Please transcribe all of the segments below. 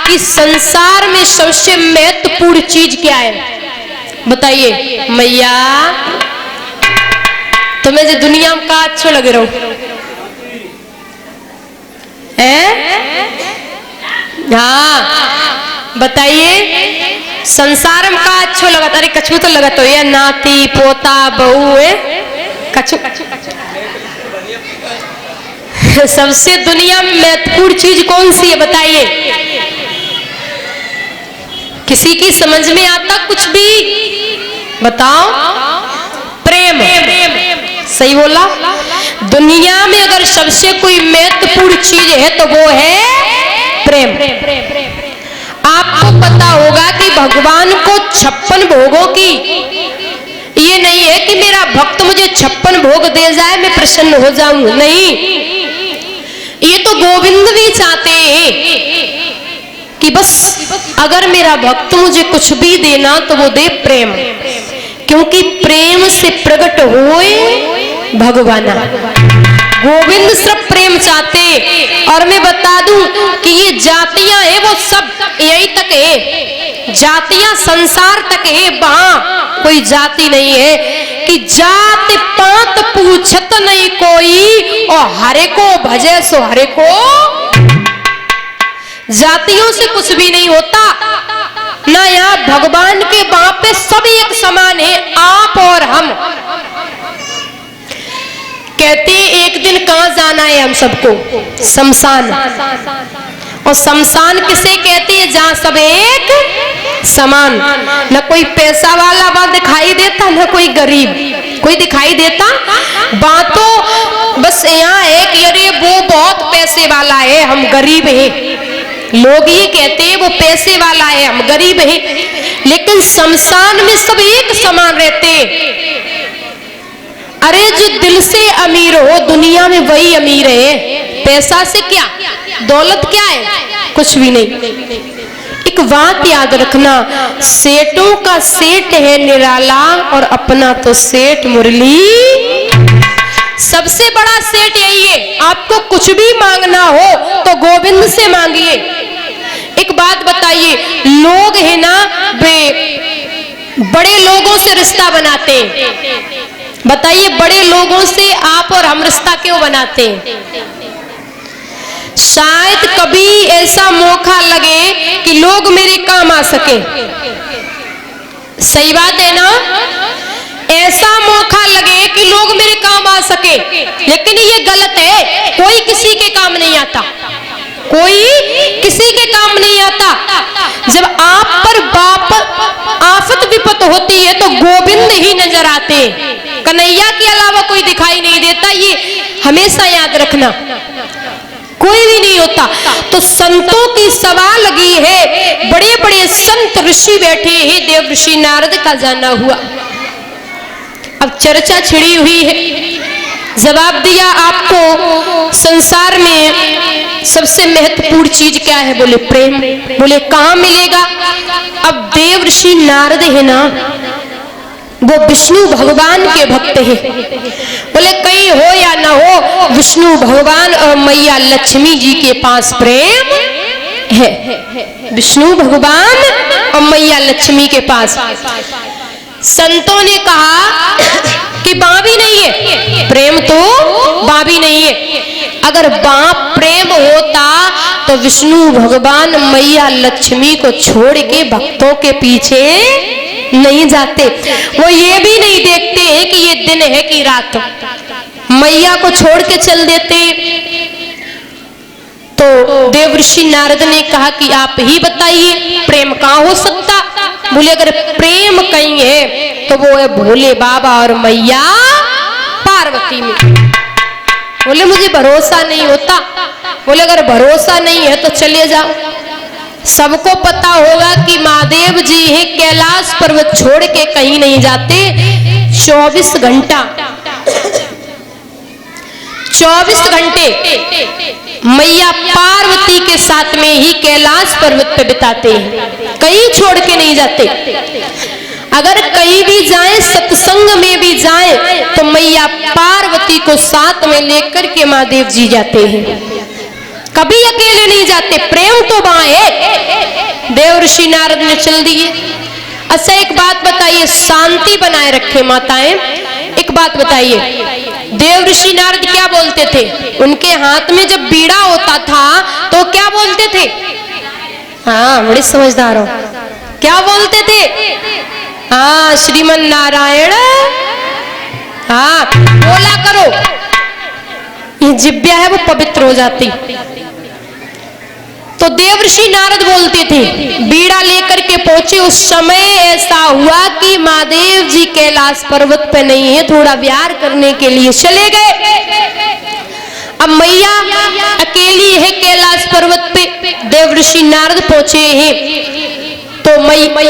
कि संसार में सबसे महत्वपूर्ण चीज क्या है? बताइए मैया, तुम्हें जो दुनिया में का अच्छा लग रहा हो है? हाँ बताइए, संसार में का अच्छा लगा? अरे कछु तो लगा तो ये नाती पोता बहू है कछु। सबसे दुनिया में महत्वपूर्ण चीज कौन सी है बताइए? किसी की समझ में आता कुछ भी? बताओ। प्रेम। सही बोला। दुनिया में अगर सबसे कोई महत्वपूर्ण चीज है तो वो है प्रेम। आपको पता होगा कि भगवान को 56 भोगों की ये नहीं है कि मेरा भक्त मुझे 56 भोग दे जाए मैं प्रसन्न हो जाऊं, नहीं। ये तो गोविंद भी चाहते हैं कि बस अगर मेरा भक्त मुझे कुछ भी देना तो वो दे प्रेम, क्योंकि प्रेम से प्रकट हुए भगवान। गोविंद सिर्फ प्रेम चाहते। और मैं बता दूं कि ये जातियां है वो सब यही तक है, जातियां संसार तक है, वहां कोई जाति नहीं है कि जात पात पूछत नहीं कोई और हरे को भजे सो हरे को। जातियों से कुछ भी नहीं होता ना। यहाँ भगवान के वहां पे सब एक समान है, आप और हम। कहते एक दिन कहां जाना है हम सबको? शमशान। और शमशान किसे कहते हैं? जहां सब एक समान, न कोई पैसा वाला वहां दिखाई देता न कोई गरीब कोई दिखाई देता। बातों बस यहाँ है कि अरे वो बहुत पैसे वाला है हम गरीब हैं, लोग ये कहते हैं वो पैसे वाला है हम गरीब हैं। लेकिन शमशान में सब एक समान रहते। अरे जो दिल से अमीर हो दुनिया में वही अमीर है। पैसा से क्या, दौलत क्या है? कुछ भी नहीं। एक बात याद रखना, सेठों का सेठ है निराला और अपना तो सेठ मुरली। सबसे बड़ा सेठ यही है। आपको कुछ भी मांगना हो तो गोविंद से मांगिए। एक बात बताइए, लोग है ना बड़े लोगों से रिश्ता बनाते हैं। बताइए बड़े लोगों से आप और हम रिश्ता क्यों बनाते हैं? शायद कभी ऐसा मौका लगे कि लोग मेरे काम आ सके। सही बात है ना? ऐसा मौका लगे कि लोग मेरे काम आ सके, लेकिन ये गलत है। कोई किसी के काम नहीं आता, कोई किसी के काम नहीं आता। जब आप पर बाप आफत विपत होती है तो गोविंद ही नजर आते, कन्हैया के अलावा कोई दिखाई नहीं देता। ये हमेशा याद रखना, कोई भी नहीं होता। तो संतों की सभा लगी है, बड़े बड़े संत ऋषि बैठे हैं। देव ऋषि नारद का जाना हुआ, अब चर्चा छिड़ी हुई है। जवाब दिया आपको संसार में सबसे महत्वपूर्ण चीज क्या है? बोले प्रेम। बोले कहां मिलेगा? अब देव ऋषि नारद है ना, वो विष्णु भगवान के भक्त हैं। बोले कहीं हो या ना हो, विष्णु भगवान और मैया लक्ष्मी जी के पास प्रेम है। विष्णु भगवान और मैया लक्ष्मी के पास। संतों ने कहा कि बाबी नहीं है प्रेम, तो बाबी नहीं है। अगर बाप प्रेम होता तो विष्णु भगवान मैया लक्ष्मी को छोड़ के भक्तों के पीछे नहीं जाते। वो ये भी नहीं देखते हैं कि ये दिन है कि रात, मैया को छोड़ के चल देते। तो देव ऋषि नारद ने कहा कि आप ही बताइए प्रेम कहाँ हो सकता? बोले अगर प्रेम कहीं है तो वो है भोले बाबा और मैया पार्वती में। बोले मुझे भरोसा नहीं होता। बोले अगर भरोसा नहीं है तो चले जाओ। सबको पता होगा कि महादेव जी है, कैलाश पर्वत छोड़ के कहीं नहीं जाते। 24 घंटा 24 घंटे मैया पार्वती के साथ में ही कैलाश पर्वत पे बिताते हैं, कहीं छोड़ के नहीं जाते। अगर कहीं भी जाएं, सत्संग में भी जाएं, तो मैया पार्वती को साथ में लेकर के महादेव जी जाते हैं, कभी अकेले नहीं जाते। प्रेम तो वहां है, ऋषि नारद ने चल दिए। अच्छा एक बात बताइए, शांति बनाए रखे माताएं, एक बात बताइए, देव ऋषि नारद क्या बोलते थे? उनके हाथ में जब बीड़ा होता था तो क्या बोलते थे? हाँ बड़े समझदार हो, क्या बोलते थे? हाँ श्रीमन नारायण, हाँ बोला करो, ये जिब्या है वो पवित्र हो जाती। तो देवर्षि नारद बोलते थे, बीड़ा लेकर के पहुंचे। उस समय ऐसा हुआ कि महादेव जी कैलाश पर्वत पे नहीं है, थोड़ा विहार करने के लिए चले गए। अब मैया अकेली है कैलाश पर्वत पे, देवर्षि नारद पहुंचे हैं। तो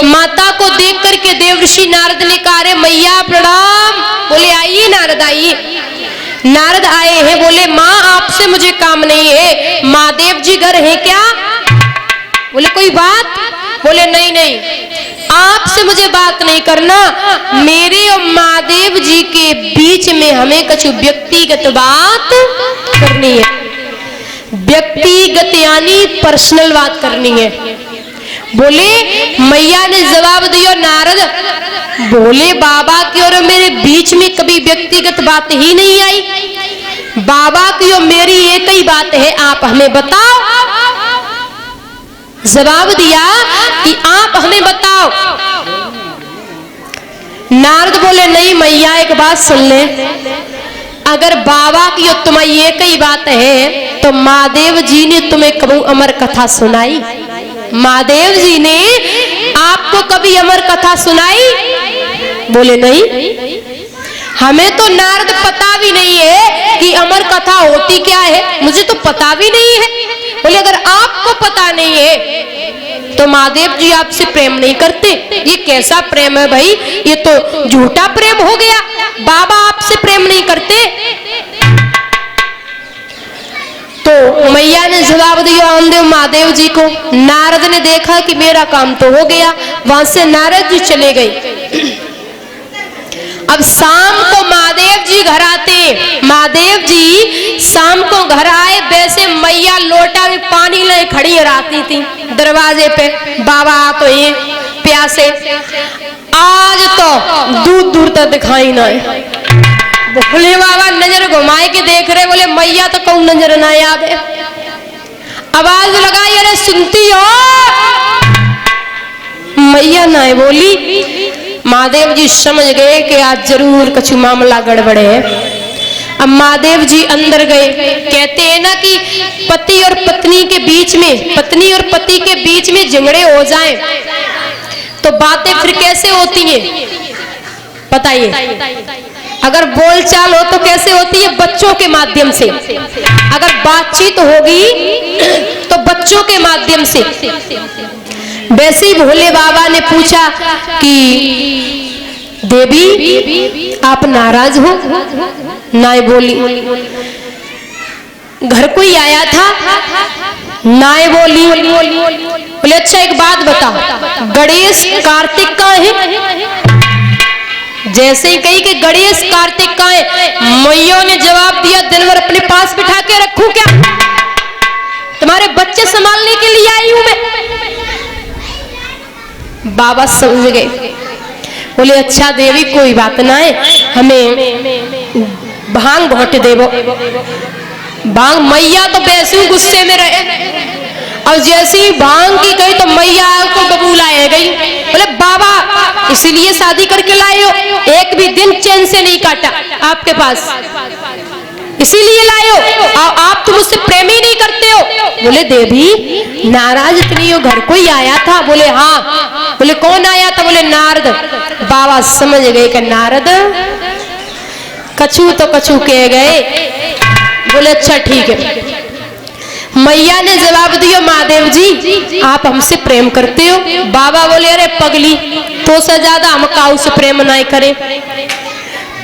माता को देख करके देवर्षि नारद ने कहा, रे मैया प्रणाम। बोले आइए नारद आइए। नारद आए हैं, बोले माँ आपसे मुझे काम नहीं है, महादेव जी घर है क्या? बोले कोई बात? बोले नहीं नहीं, आपसे मुझे बात नहीं करना, मेरे और महादेव जी के बीच में हमें कुछ व्यक्तिगत बात करनी है। व्यक्तिगत यानी पर्सनल बात करनी है। बोले मैया ने जवाब दिया, नारद बोले बाबा की और मेरे बीच में कभी व्यक्तिगत बात ही नहीं आई, बाबा की और मेरी एक ही बात है, आप हमें बताओ। जवाब दिया कि आप हमें बताओ। नारद बोले नहीं मैया एक बात सुन ले, अगर बाबा की और तुम्हारी एक ही बात है तो महादेव जी ने तुम्हें कभी अमर कथा सुनाई? महादेव जी ने आपको कभी अमर कथा सुनाई? बोले नहीं, हमें तो नारद पता भी नहीं है कि अमर कथा होती क्या है, मुझे तो पता भी नहीं है। बोले अगर आपको पता नहीं है तो महादेव जी आपसे प्रेम नहीं करते। ये कैसा प्रेम है भाई, ये तो झूठा प्रेम हो गया, बाबा आपसे प्रेम नहीं करते। तो मैया ने जवाब दिया आनंदेव महादेव जी को। नारद ने देखा कि मेरा काम तो हो गया, वहां से नारद जी चले गए। अब शाम को महादेव जी घर आते, महादेव जी शाम को घर आए, वैसे मैया लोटा में पानी ले खड़ी रहती थी दरवाजे पे, बाबा तो ये प्यासे, आज तो दूर दूर तक दिखाई ना है। बोले बाबा नजर घुमाए के देख रहे, बोले मैया तो कौन नजर ना याद है। आवाज लगाई, अरे सुनती हो? मैया ना बोली। महादेव जी समझ गए कि आज जरूर कुछ मामला गड़बड़ है। अब महादेव जी अंदर गए। कहते हैं ना कि पति और पत्नी के बीच में, पत्नी और पति के बीच में झगड़े हो जाएं तो बातें फिर कैसे होती हैं बताइए? अगर बोलचाल हो तो कैसे होती है? बच्चों के माध्यम से। अगर बातचीत होगी तो बच्चों के माध्यम से। वैसे ही भोले बाबा ने पूछा कि देवी आप नाराज हो? नाय बोली। घर कोई आया था? नाय बोली। बोले अच्छा एक बात बता, गणेश कार्तिक का है? जैसे ही कही कि गणेश कार्तिक का है, मैया ने जवाब दिया दिन भर अपने पास बिठा के रखूं क्या? तुम्हारे बच्चे संभालने के लिए आई हूं मैं। बाबा समझ गए। बोले अच्छा देवी कोई बात ना है, हमें भांग घोट देवो। भांग, मैया तो वैसे ही गुस्से में रहे और जैसे ही भांग की गई तो मैया को बबूल आए गई। बोले बाबा इसीलिए शादी करके लाए हो, एक भी दिन चैन से नहीं काटा आपके पास, इसीलिए लाए हो, आप तो मुझसे प्रेम ही नहीं करते हो। बोले देवी नाराज इतनी हो, घर कोई आया था? बोले हाँ। बोले कौन आया था? बोले नारद। बाबा समझ गए कि नारद कछू तो कछू कह गए। बोले अच्छा ठीक है। मैया ने जवाब दिया महादेव जी आप हमसे प्रेम करते हो? बाबा बोले अरे पगली, तो से ज्यादा हम काऊ से प्रेम नहीं करें,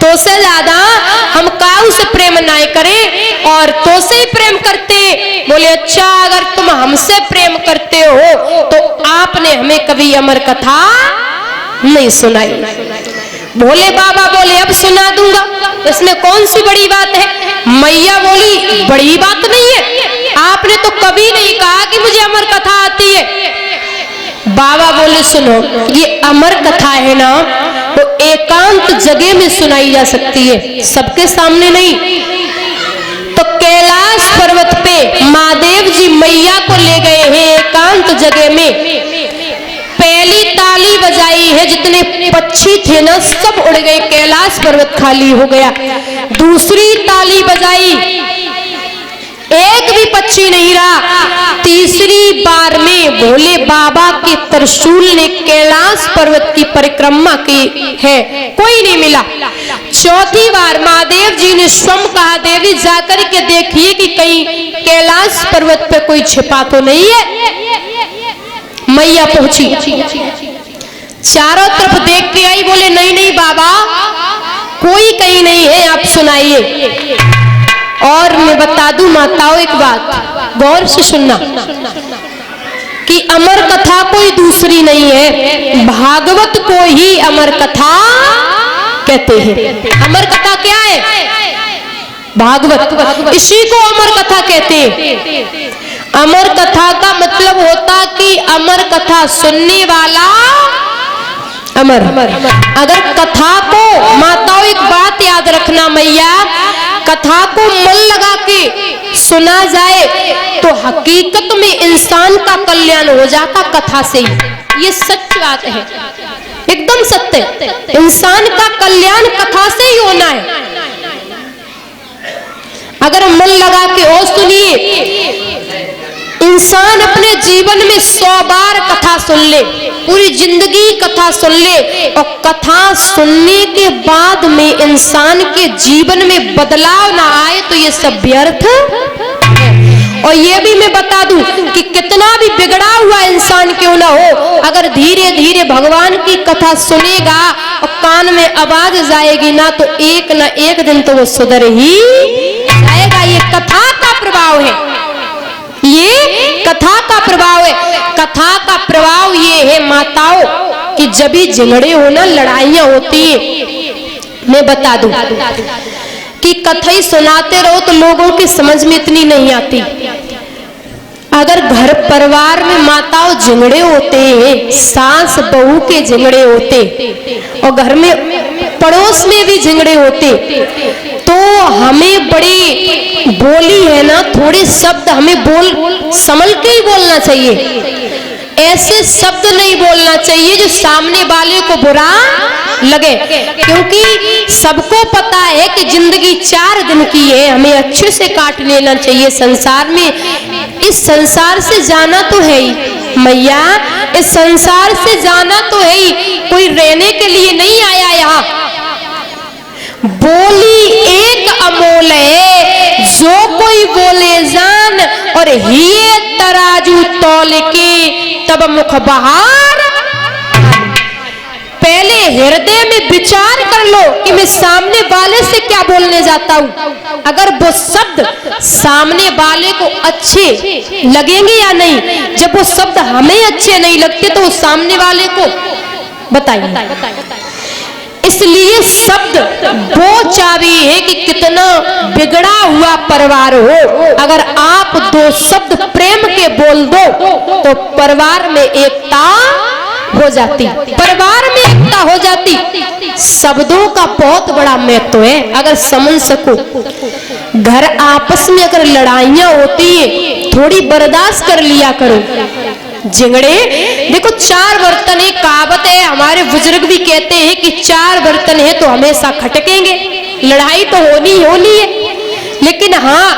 तो से ज्यादा हम काऊ से प्रेम नहीं करें और तो से ही प्रेम करते। बोले अच्छा अगर तुम हमसे प्रेम करते हो तो आपने हमें कभी अमर कथा नहीं सुनाई। भोले बाबा बोले अब सुना दूंगा, इसमें कौन सी बड़ी बात है? मैया बोली बड़ी बात नहीं है, आपने तो कभी नहीं कहा कि मुझे अमर कथा आती है। बाबा बोले सुनो, ये अमर कथा है ना, वो एकांत जगह में सुनाई जा सकती है, सबके सामने नहीं। तो कैलाश पर्वत पे महादेव जी मैया को ले गए हैं एकांत जगह में। पहली ताली बजाई है, जितने पक्षी थे ना सब उड़ गए, कैलाश पर्वत खाली हो गया। दूसरी ताली बजाई, एक भी पक्षी नहीं रहा। तीसरी बार में भोले बाबा के त्रिशूल ने कैलाश पर्वत की परिक्रमा की है, कोई नहीं मिला। चौथी बार महादेव जी ने स्वयं कहा, देवी जाकर के देखिए कि कहीं कैलाश पर्वत पे कोई छिपा तो नहीं है। मैया पहुंची, चारों तरफ देख के आई, बोले नहीं नहीं बाबा, कोई कहीं नहीं है, आप सुनाइए। और मैं बता दूं माताओं एक बात, गौर से सुनना, कि अमर कथा कोई दूसरी नहीं है, भागवत को ही अमर कथा कहते हैं। अमर कथा क्या है? भागवत, इसी को अमर कथा कहते हैं। अमर कथा का मतलब होता कि अमर कथा सुनने वाला अमर। अगर कथा को, माताओं एक बात याद रखना, मैया कथा को मन लगा के सुना जाए तो हकीकत में इंसान का कल्याण हो जाता कथा से ही। ये सच बात है, एकदम सत्य। इंसान का कल्याण कथा से ही होना है। अगर मन लगा के और सुनिए, इंसान अपने जीवन में 100 बार कथा सुन ले, पूरी जिंदगी कथा सुन ले, और कथा सुनने के बाद में इंसान के जीवन में बदलाव ना आए तो ये सब व्यर्थ है। और ये भी मैं बता दूं कि कितना भी बिगड़ा हुआ इंसान क्यों ना हो, अगर धीरे धीरे भगवान की कथा सुनेगा और कान में आवाज जाएगी ना, तो एक ना एक दिन तो वो सुधर ही जाएगा। ये कथा का प्रभाव है, ये कथा का प्रभाव है। कथा का प्रभाव ये है माताओं कि जब भी झगड़े हो ना, लड़ाइयां होती है। मैं बता दूं कि कथा ही सुनाते रहो तो लोगों की समझ में इतनी नहीं आती। अगर घर परिवार में माताओं झगड़े होते हैं, सास बहू के झगड़े होते, और घर में पड़ोस में भी झगड़े होते, तो हमें बड़ी बोली है ना, थोड़े शब्द हमें बोल संभल के ही बोलना चाहिए। ऐसे शब्द नहीं बोलना चाहिए जो सामने वाले को बुरा लगे, क्योंकि सबको पता है कि जिंदगी 4 दिन की है, हमें अच्छे से काट लेना चाहिए। संसार में, इस संसार से जाना तो है ही मैया, इस संसार से जाना तो है ही, कोई रहने के लिए नहीं आया यहाँ। बोली एक अमोल है, जो कोई बोले जान, और हिये तराजू तौल के तब मुख बहार। पहले हृदय में विचार कर लो कि मैं सामने वाले से क्या बोलने जाता हूँ। अगर वो शब्द सामने वाले को अच्छे लगेंगे या नहीं, जब वो शब्द हमें अच्छे नहीं लगते तो सामने वाले को बताइए। इसलिए शब्द वो चाबी है कि कितना बिगड़ा हुआ परिवार हो, अगर आप 2 शब्द प्रेम के बोल दो तो परिवार में एकता हो जाती, परिवार में एकता हो जाती। शब्दों का बहुत बड़ा महत्व है, अगर समझ सको। घर आपस में अगर लड़ाइयां होती है, थोड़ी बर्दाश्त कर लिया करो। झगड़े देखो, 4 बर्तन है, कहावत है, हमारे बुजुर्ग भी कहते हैं कि 4 बर्तन है तो हमेशा खटकेंगे। लड़ाई तो होनी है, लेकिन हाँ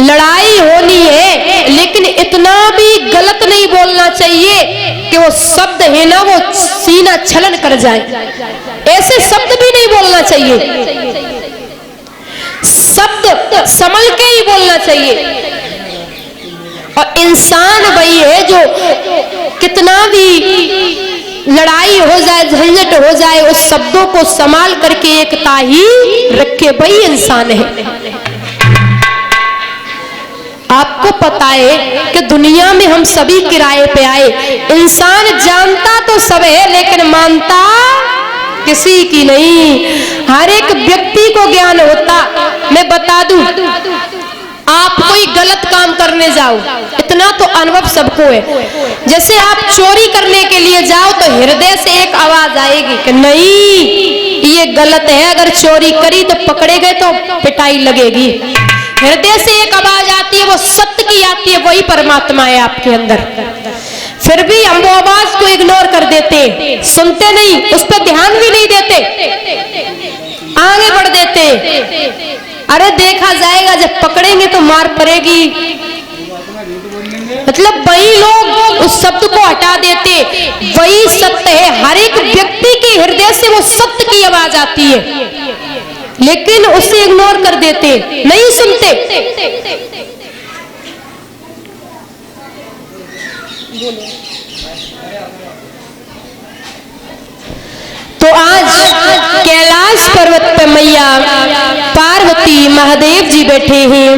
लड़ाई होनी है, लेकिन इतना भी गलत नहीं बोलना चाहिए कि वो शब्द है ना वो सीना छलन कर जाए। ऐसे शब्द भी नहीं बोलना चाहिए, शब्द संभल के ही बोलना चाहिए। और इंसान वही है जो कितना भी लड़ाई हो जाए, झंझट हो जाए, उस शब्दों को संभाल करके एकता ही रखे, वही इंसान है। आपको पता है कि दुनिया में हम सभी किराए पे आए, इंसान जानता तो सब है लेकिन मानता किसी की नहीं। हर एक व्यक्ति को ज्ञान होता। मैं बता दूं, आप कोई गलत काम करने जाओ, इतना तो अनुभव सबको है। जैसे आप चोरी करने के लिए जाओ तो हृदय से एक आवाज आएगी कि नहीं ये गलत है, अगर चोरी करी तो पकड़े गए तो पिटाई लगेगी। हृदय से एक आवाज आती है, वो सत्य की आती है, वही परमात्मा है आपके अंदर। फिर भी हम वो आवाज को इग्नोर कर देते, सुनते नहीं, उस पर ध्यान भी नहीं देते, आगे बढ़ देते। अरे देखा जाएगा, जब पकड़ेंगे तो मार पड़ेगी। मतलब वही लोग उस शब्द को हटा देते, वही सत्य है। हर एक व्यक्ति के हृदय से वो सत्य की आवाज आती है, लेकिन उसे इग्नोर कर देते, नहीं सुनते। तो आज कैलाश पर्वत पे मैया पार्वती महादेव जी बैठे हैं।